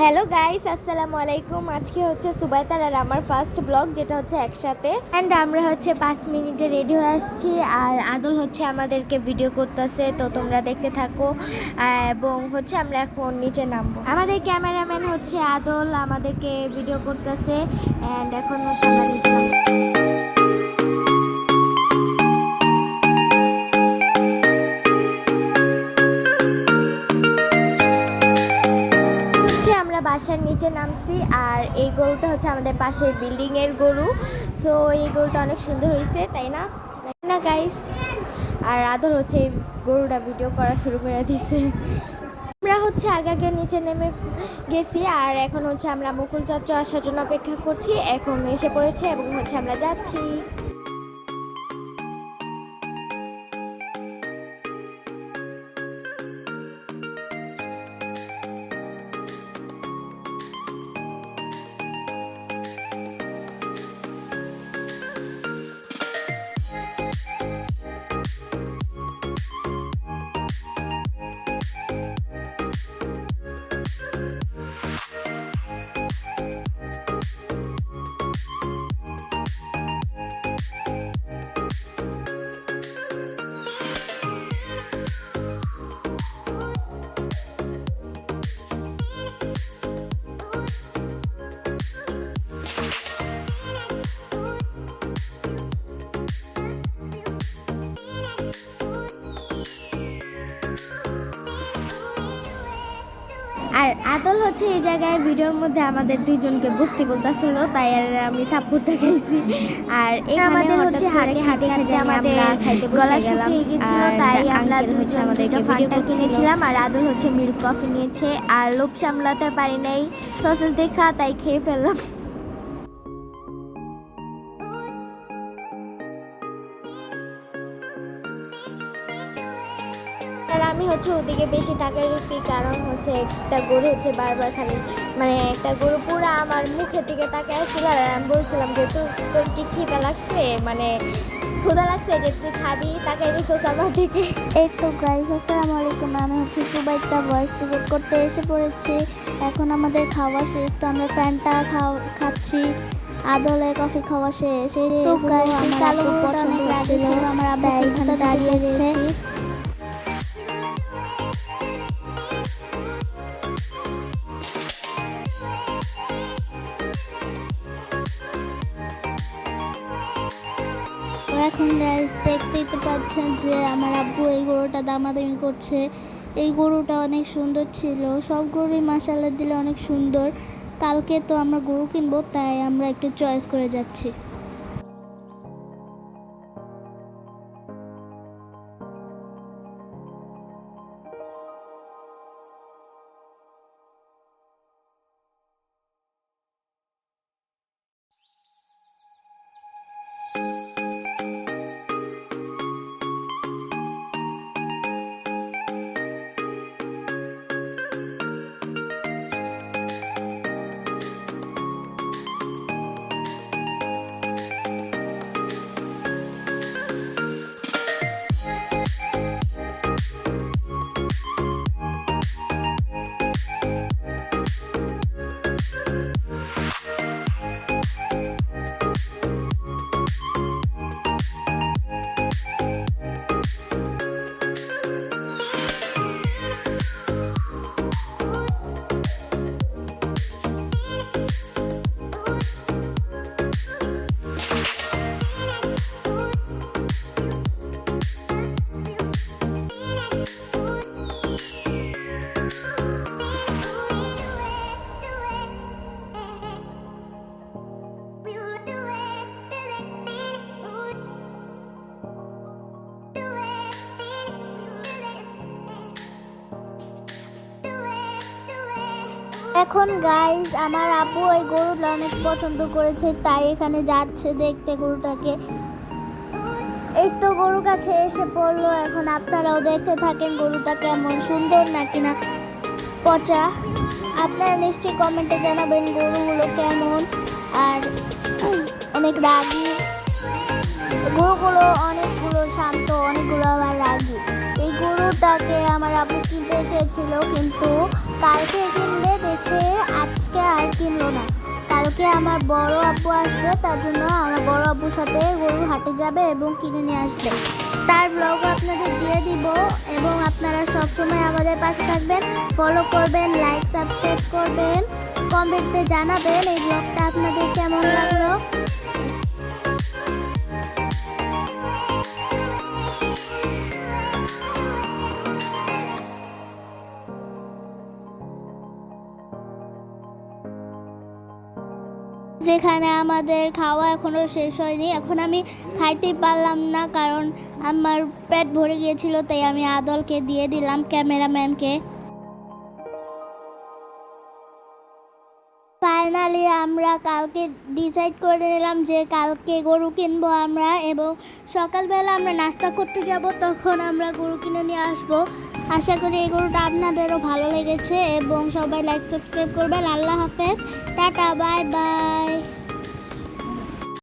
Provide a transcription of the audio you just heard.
Hello guys, আসসালামু আলাইকুম। আজকে হচ্ছে সুবাইতার আর আমার ফার্স্ট ব্লগ, যেটা হচ্ছে একসাথে। অ্যান্ড আমরা হচ্ছে 5 মিনিটে রেডি হয়ে আসছি, আর আদল হচ্ছে আমাদেরকে ভিডিও করতেছে, তো তোমরা দেখতে থাকো। এবং হচ্ছে আমরা এখন নিচে নামবো। আমাদের ক্যামেরাম্যান হচ্ছে আদল, আমাদেরকে ভিডিও করতেছে। অ্যান্ড এখন হচ্ছে আমরা নিচে নামবো। বাসার নিচে নামছি, আর এই গরুটা হচ্ছে আমাদের পাশের বিল্ডিং এর গরু। সো এই গরুটা অনেক সুন্দর হয়েছে, তাই না না গাইস? আর আদর হচ্ছে এই গরুটা ভিডিও করা শুরু করে দিছে। আমরা হচ্ছে আগে নিচে নেমে গেছি, আর এখন হচ্ছে আমরা মুকুল চাচু আসার জন্য অপেক্ষা করছি। এখন এসে পড়েছে এবং হচ্ছে আমরা যাচ্ছি। আর আদল হচ্ছে এই জায়গায় ভিডিওর মধ্যে আমাদের দুইজনকে বসতে বলতেছিল, তাই আর আমি থাপ্পড় দেখাইছি। আর আমাদের হচ্ছে হাঁটতে হাঁটতে আমাদের গলা শুকিয়ে গেছিল, তাই আমরা দুজন আমাদেরকে ফান্টা কিনেছিলাম। আর আদল হচ্ছে মিল্ক কফি নিয়েছে, আর লোভ সামলাতে পারি নাই সসেস দেখা, তাই খেয়ে ফেললাম। আর আমি হচ্ছে ওদিকে বেশি তাকাই রয়েছি, কারণ হচ্ছে একটা গরু হচ্ছে বারবার খালি একটা গরু পুরো আমার মুখের দিকে তাকায় আসছিল। আর আমি বলছিলাম যে তোর কি খিদা লাগছে, ক্ষুধা লাগছে যে তুই খাবি, তাকাই রয়েছিস আমার দিকে। এই তো গাইস, আসসালামু আলাইকুম। আমি হচ্ছে সুবাইতা ভয়েস রেকর্ড করতে এসে পড়েছি। এখন আমাদের খাওয়া শেষ, তো আমরা প্যান্টা খাচ্ছি। আদলের কফি খাওয়া শেষ। তো গাইস, আমার কালো পছন্দ হচ্ছিল, আমার আব্বা এখানে দাঁড়িয়ে রয়েছে। এখন গাইস দেখতেই তো পাচ্ছেন যে আমার আব্বু এই গরুটা দামাদামি করছে। এই গরুটা অনেক সুন্দর ছিল, সব গরুই মাশাআল্লাহ দিলে অনেক সুন্দর। কালকে তো আমরা গরু কিনবো, তাই আমরা একটু চয়েস করে যাচ্ছি। এখন গাইস আমার আব্বু এই গরুটা অনেক পছন্দ করেছে, তাই এখানে যাচ্ছে দেখতে গরুটাকে। এই তো গরুর কাছে এসে পড়লো। এখন আপনারাও দেখতে থাকেন গরুটা কেমন, সুন্দর নাকি না পচা। আপনারা নিশ্চয়ই কমেন্টে জানাবেন গরুগুলো কেমন। আর অনেক রাগী গরুগুলো, অনেকগুলো শান্ত, অনেকগুলো আবার রাগী। এই গরুটাকে আমার আব্বু কিনতে চেয়েছিল, কিন্তু কালকে কিনবে দেখে থেকে আমার বড় আপু আসবে, তার জন্য আমার বড় আপুর সাথে গরু হাটে যাবে এবং কিনে নিয়ে আসবে। তার ব্লগ আপনাদের দিয়ে দিব এবং আপনারা সবসময় আমাদের পাশে থাকবেন, ফলো করবেন, লাইক সাবস্ক্রাইব করবেন, কমেন্টে জানাবেন এই ব্লগটা আপনাদের কেমন লাগলো। যেখানে আমাদের খাওয়া এখনো শেষ হয়নি, এখন আমি খাইতেই পারলাম না কারণ আমার পেট ভরে গিয়েছিল, তাই আমি আদলকে দিয়ে দিলাম, ক্যামেরাম্যানকে। ফাইনালি আমরা কালকে ডিসাইড করে নিলাম যে কালকে গরু কিনবো আমরা, এবং সকালবেলা আমরা নাস্তা করতে যাব, তখন আমরা গরু কিনে নিয়ে আসবো। আশা করি এই গরুটা আপনাদেরও ভালো লেগেছে এবং সবাই লাইক সাবস্ক্রাইব করবেন। আল্লাহ হাফেজ, টাটা, বাই বাই।